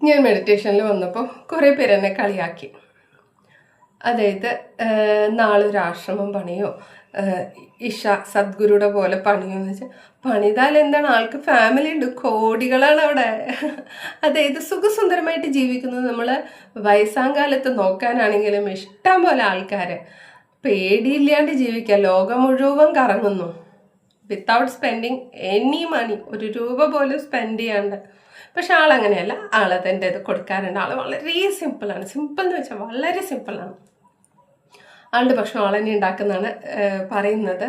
ഞാൻ മെഡിറ്റേഷനിൽ വന്നപ്പോൾ കുറേ പേര് എന്നെ കളിയാക്കി. അതായത് നാളൊരു ആശ്രമം പണിയോ ഇഷ സദ്ഗുരുയുടെ പോലെ പണിയോ എന്ന് വെച്ചാൽ പണിതാൽ എന്താണ്, ആൾക്ക് ഫാമിലി ഉണ്ട്, കോടികളാണ് അവിടെ. അതായത് സുഖസുന്ദരമായിട്ട് ജീവിക്കുന്നത് നമ്മൾ വയസ്സാങ്കാലത്ത് നോക്കാനാണെങ്കിലും ഇഷ്ടം പോലെ ആൾക്കാർ പേടിയില്ലാണ്ട് ജീവിക്കുക, ലോകം മുഴുവൻ കറങ്ങുന്നു വിത്തൗട്ട് സ്പെൻഡിങ് എനി മണി, ഒരു രൂപ പോലും സ്പെൻഡ് ചെയ്യാണ്ട്. പക്ഷെ ആളങ്ങനെയല്ല, ആളതിൻ്റെ ഇത് കൊടുക്കാറുണ്ട്. ആൾ വളരെ സിമ്പിളാണ്. സിമ്പിൾ എന്ന് വെച്ചാൽ വളരെ സിമ്പിളാണ്. ആളുടെ ഭക്ഷണം ആൾ തന്നെ ഉണ്ടാക്കുന്നതാണ് പറയുന്നത്.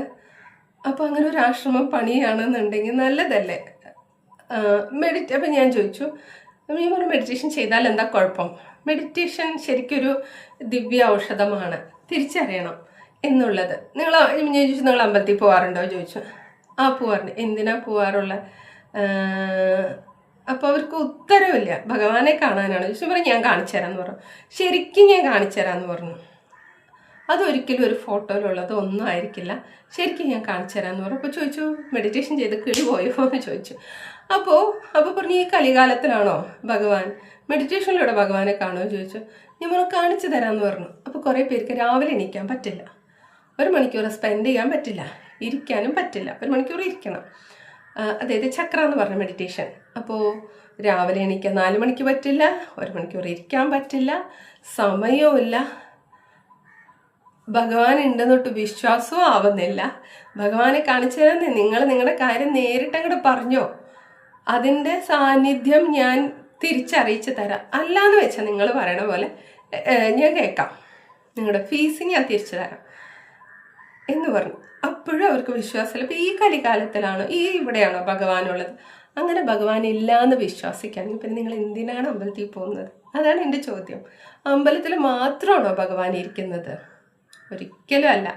അപ്പോൾ അങ്ങനെ ഒരു ആശ്രമം പണിയാണെന്നുണ്ടെങ്കിൽ നല്ലതല്ലേ? അപ്പം ഞാൻ ചോദിച്ചു, ഈ ഒരു മെഡിറ്റേഷൻ ചെയ്താൽ എന്താ കുഴപ്പം? മെഡിറ്റേഷൻ ശരിക്കൊരു ദിവ്യ ഔഷധമാണ്, തിരിച്ചറിയണം എന്നുള്ളത്. ഞാൻ ചോദിച്ചു, നിങ്ങൾ അമ്പലത്തിൽ പോകാറുണ്ടോ ചോദിച്ചു. പോവാറുണ്ട്. എന്തിനാ പോവാറുള്ളത്? അപ്പോൾ അവർക്ക് ഉത്തരവില്ല. ഭഗവാനെ കാണാനാണ് ചോദിച്ചു. പറഞ്ഞു ഞാൻ കാണിച്ചു തരാമെന്ന് പറഞ്ഞു. ശരിക്കും ഞാൻ കാണിച്ചു തരാമെന്ന് പറഞ്ഞു. അതൊരിക്കലും ഒരു ഫോട്ടോയിലുള്ളത് ഒന്നും ആയിരിക്കില്ല, ശരിക്കും ഞാൻ കാണിച്ചു തരാമെന്ന് പറഞ്ഞു. അപ്പോൾ ചോദിച്ചു, മെഡിറ്റേഷൻ ചെയ്ത് കിളി പോയോ എന്ന് ചോദിച്ചു. അപ്പോൾ പറഞ്ഞു, ഈ കലികാലത്തിലാണോ ഭഗവാൻ, മെഡിറ്റേഷനിലൂടെ ഭഗവാനെ കാണുമോ ചോദിച്ചു. ഞാൻ പറഞ്ഞു കാണിച്ചു തരാമെന്ന് പറഞ്ഞു. അപ്പോൾ കുറേ പേർക്ക് രാവിലെ എണീക്കാൻ പറ്റില്ല, 1 മണിക്കൂർ സ്പെൻഡ് ചെയ്യാൻ പറ്റില്ല, ഇരിക്കാനും പറ്റില്ല, 1 മണിക്കൂർ ഇരിക്കണം. അതായത് ചക്ര എന്ന് പറഞ്ഞ മെഡിറ്റേഷൻ. അപ്പോൾ രാവിലെ എണീക്കാൻ 4 മണിക്ക് പറ്റില്ല, 1 മണിക്കൂർ ഇരിക്കാൻ പറ്റില്ല, സമയവും ഇല്ല, ഭഗവാൻ ഉണ്ടെന്നൊട്ട് വിശ്വാസവും ആവുന്നില്ല. ഭഗവാനെ കാണിച്ചു തരാൻ നിങ്ങൾ നിങ്ങളുടെ കാര്യം നേരിട്ട് അങ്ങോട്ട് പറഞ്ഞോ, അതിൻ്റെ സാന്നിധ്യം ഞാൻ തിരിച്ചറിയിച്ച് തരാം. അല്ലാന്ന് വെച്ചാൽ നിങ്ങൾ പറയണ പോലെ ഞാൻ കേൾക്കാം, നിങ്ങളുടെ ഫീസ് ഞാൻ തിരിച്ചു തരാം എന്ന് പറഞ്ഞു. അപ്പോഴും അവർക്ക് വിശ്വാസമില്ല. ഇപ്പം ഈ കലികാലത്തിലാണോ, ഇവിടെയാണോ ഭഗവാനുള്ളത്? അങ്ങനെ ഭഗവാൻ ഇല്ല എന്ന് വിശ്വസിക്കുകയാണെങ്കിൽ പിന്നെ നിങ്ങൾ എന്തിനാണ് അമ്പലത്തിൽ പോകുന്നത്? അതാണ് എൻ്റെ ചോദ്യം. അമ്പലത്തിൽ മാത്രമാണോ ഭഗവാൻ ഇരിക്കുന്നത്? ഒരിക്കലും അല്ല.